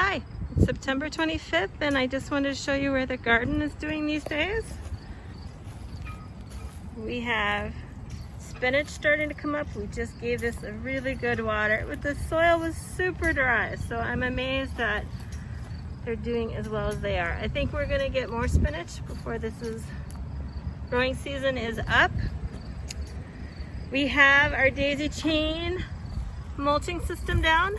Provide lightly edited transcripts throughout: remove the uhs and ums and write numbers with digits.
Hi, it's September 25th and I just wanted to show you where the garden is doing these days. We have spinach starting to come up. We just gave this a really good water, but the soil was super dry, so I'm amazed that they're doing as well as they are. I think we're gonna get more spinach before growing season is up. We have our daisy chain mulching system down.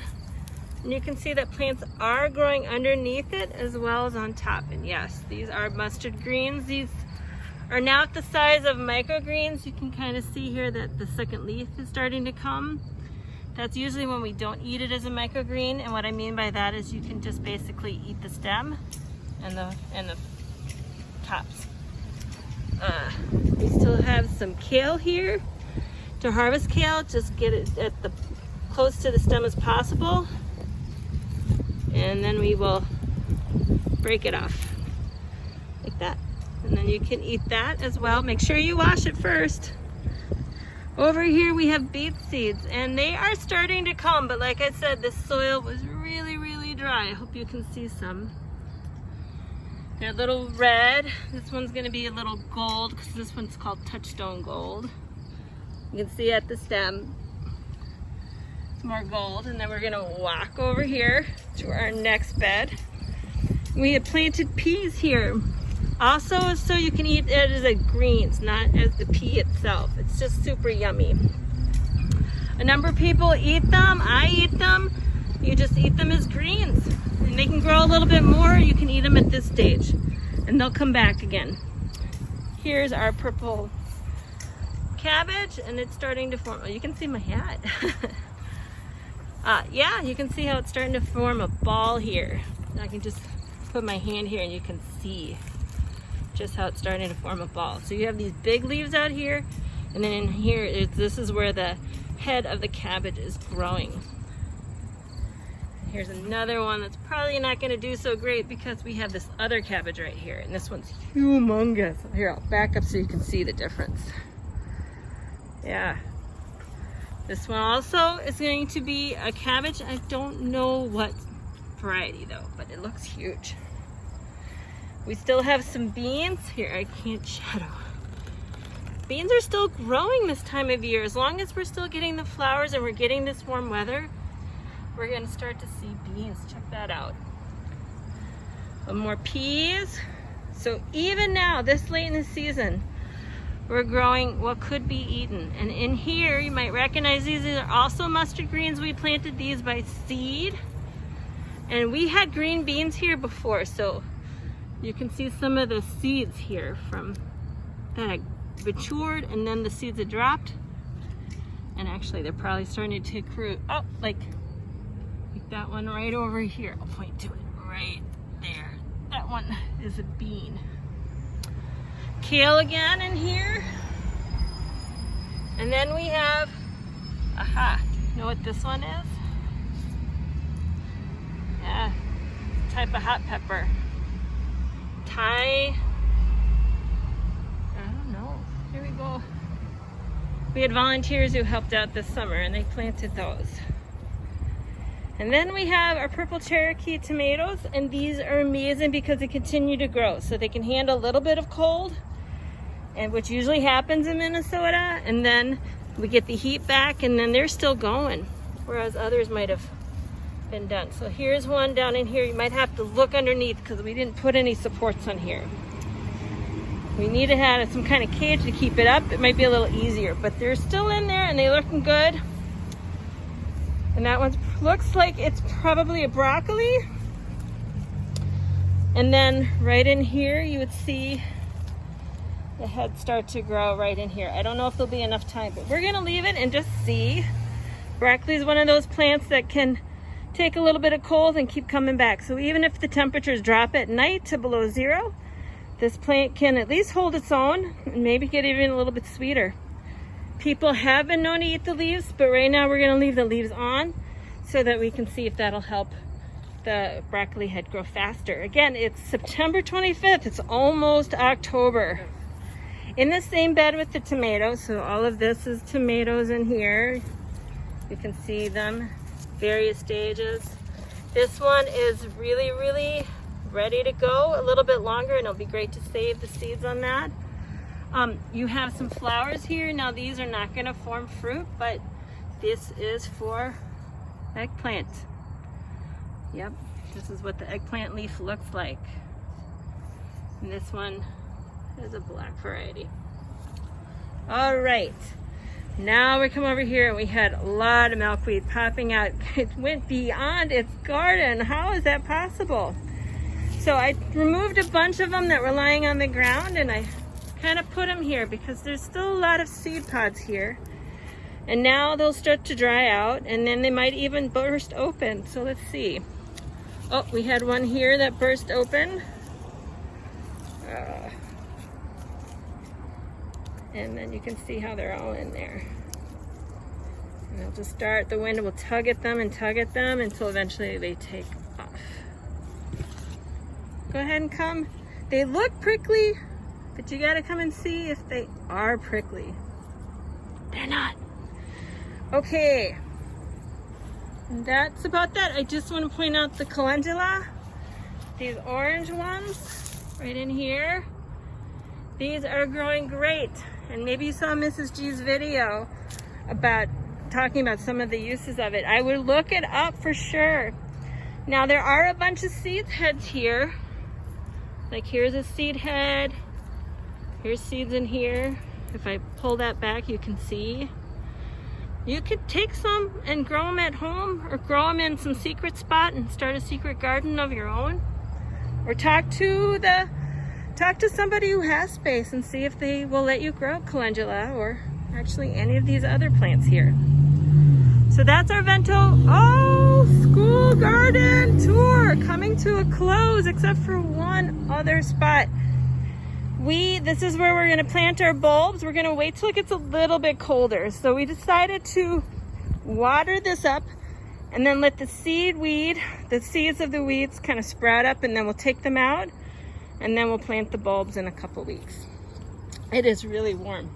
And you can see that plants are growing underneath it as well as on top. And yes, these are mustard greens. These are now at the size of microgreens. You can kind of see here that the second leaf is starting to come. That's usually when we don't eat it as a microgreen. And what I mean by that is you can just basically eat the stem and the tops. We still have some kale here. To harvest kale, just get it at close to the stem as possible. And then we will break it off like that. And then you can eat that as well. Make sure you wash it first. Over here we have beet seeds and they are starting to come, but like I said, the soil was really, really dry. I hope you can see some. They're a little red. This one's gonna be a little gold because this one's called touchstone gold. You can see at the stem. More gold, and then we're gonna walk over here to our next bed. We have planted peas here also, so you can eat it as a greens, not as the pea itself. It's just super yummy. A number of people eat them. I eat them. You just eat them as greens, and they can grow a little bit more. You can eat them at this stage and they'll come back again. Here's our purple cabbage, and it's starting to form. Oh, you can see my hat. Yeah, you can see how it's starting to form a ball here. I can just put my hand here and you can see just how it's starting to form a ball. So you have these big leaves out here, and then in here, this is where the head of the cabbage is growing. Here's another one that's probably not going to do so great because we have this other cabbage right here, and this one's humongous. Here, I'll back up so you can see the difference. Yeah. This one also is going to be a cabbage. I don't know what variety though, but it looks huge. We still have some beans. Here, I can't shadow. Beans are still growing this time of year. As long as we're still getting the flowers and we're getting this warm weather, we're gonna start to see beans. Check that out. More peas. So even now, this late in the season, we're growing what could be eaten. And in here, you might recognize these are also mustard greens. We planted these by seed. And we had green beans here before, so you can see some of the seeds here from that had matured, and then the seeds had dropped. And actually, they're probably starting to take root. Oh, like that one right over here. I'll point to it right there. That one is a bean. Kale again in here. And then we have, you know what this one is? Yeah, type of hot pepper. I don't know. Here we go. We had volunteers who helped out this summer and they planted those. And then we have our purple Cherokee tomatoes, and these are amazing because they continue to grow. So they can handle a little bit of cold, and which usually happens in Minnesota, and then we get the heat back and then they're still going, whereas others might have been done. So here's one down in here. You might have to look underneath because we didn't put any supports on here. We need to have some kind of cage to keep it up. It might be a little easier, but they're still in there and they're looking good. And that one looks like it's probably a broccoli. And then right in here, you would see the head start to grow right in here. I don't know if there'll be enough time, but we're gonna leave it and just see. Broccoli is one of those plants that can take a little bit of cold and keep coming back. So even if the temperatures drop at night to below 0, this plant can at least hold its own and maybe get even a little bit sweeter. People have been known to eat the leaves, but right now we're gonna leave the leaves on so that we can see if that'll help the broccoli head grow faster. Again, it's September 25th, it's almost October. In the same bed with the tomatoes, so all of this is tomatoes in here. You can see them, various stages. This one is really, really ready to go. A little bit longer, and it'll be great to save the seeds on that. You have some flowers here. Now these are not going to form fruit, but this is for eggplant. Yep, this is what the eggplant leaf looks like. And this one is a black variety. All right, now we come over here and we had a lot of milkweed popping out. It went beyond its garden. How is that possible? So I removed a bunch of them that were lying on the ground, and I kind of put them here because there's still a lot of seed pods here. And now they'll start to dry out, and then they might even burst open. So let's see. Oh, we had one here that burst open. And then you can see how they're all in there. And they'll just start, the wind will tug at them until eventually they take off. Go ahead and come. They look prickly, but you gotta come and see if they are prickly. They're not. Okay. And that's about that. I just want to point out the calendula. These orange ones right in here. These are growing great. And maybe you saw Mrs. G's video about talking about some of the uses of it. I would look it up for sure. Now there are a bunch of seed heads here. Like here's a seed head. Here's seeds in here. If I pull that back, you can see. You could take some and grow them at home, or grow them in some secret spot and start a secret garden of your own. Or talk to somebody who has space and see if they will let you grow calendula or actually any of these other plants here. So that's our Vento School Garden tour coming to a close, except for one other spot. This is where we're going to plant our bulbs. We're going to wait till it gets a little bit colder. So we decided to water this up and then let the seeds of the weeds kind of sprout up, and then we'll take them out and then we'll plant the bulbs in a couple weeks. It is really warm.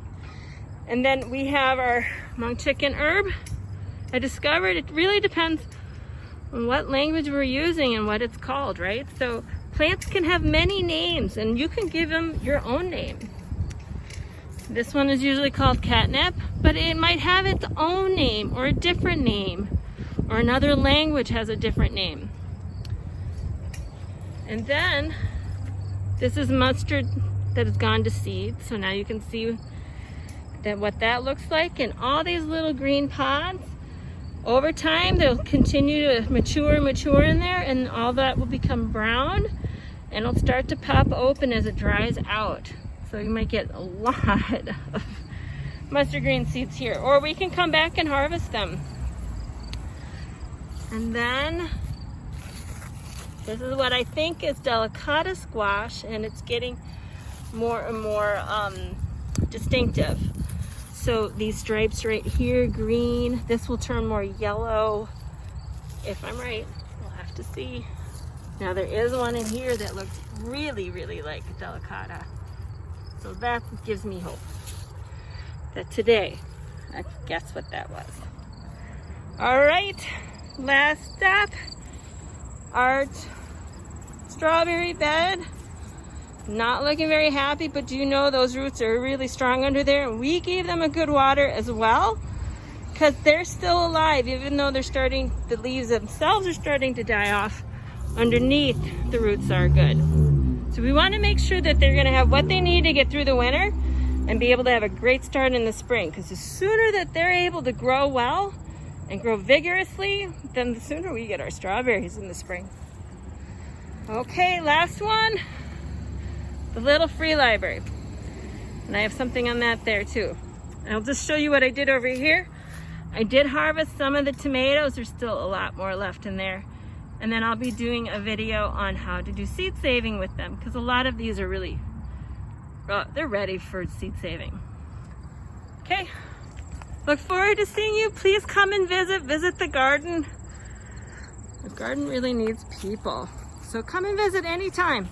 And then we have our monk chicken herb. I discovered it really depends on what language we're using and what it's called, right? So plants can have many names, and you can give them your own name. This one is usually called catnip, but it might have its own name or a different name, or another language has a different name. And then this is mustard that has gone to seed. So now you can see what that looks like. And all these little green pods, over time they'll continue to mature in there, and all that will become brown, and it'll start to pop open as it dries out. So you might get a lot of mustard green seeds here, or we can come back and harvest them. And then this is what I think is delicata squash, and it's getting more and more distinctive. So these stripes right here, green, this will turn more yellow. If I'm right, we'll have to see. Now there is one in here that looks really, really like delicata. So that gives me hope that today, I guess what that was. All right, last step, our strawberry bed. Not looking very happy, but do you know those roots are really strong under there? And we gave them a good water as well, because they're still alive, even though the leaves themselves are starting to die off. Underneath, the roots are good. So we want to make sure that they're going to have what they need to get through the winter and be able to have a great start in the spring, because the sooner that they're able to grow well and grow vigorously, then the sooner we get our strawberries in the spring. Okay, last one. The little free library. And I have something on that there too. I'll just show you what I did over here. I did harvest some of the tomatoes. There's still a lot more left in there. And then I'll be doing a video on how to do seed saving with them, because a lot of these are really, they're ready for seed saving. Okay, look forward to seeing you. Please come and visit the garden. The garden really needs people. So come and visit anytime.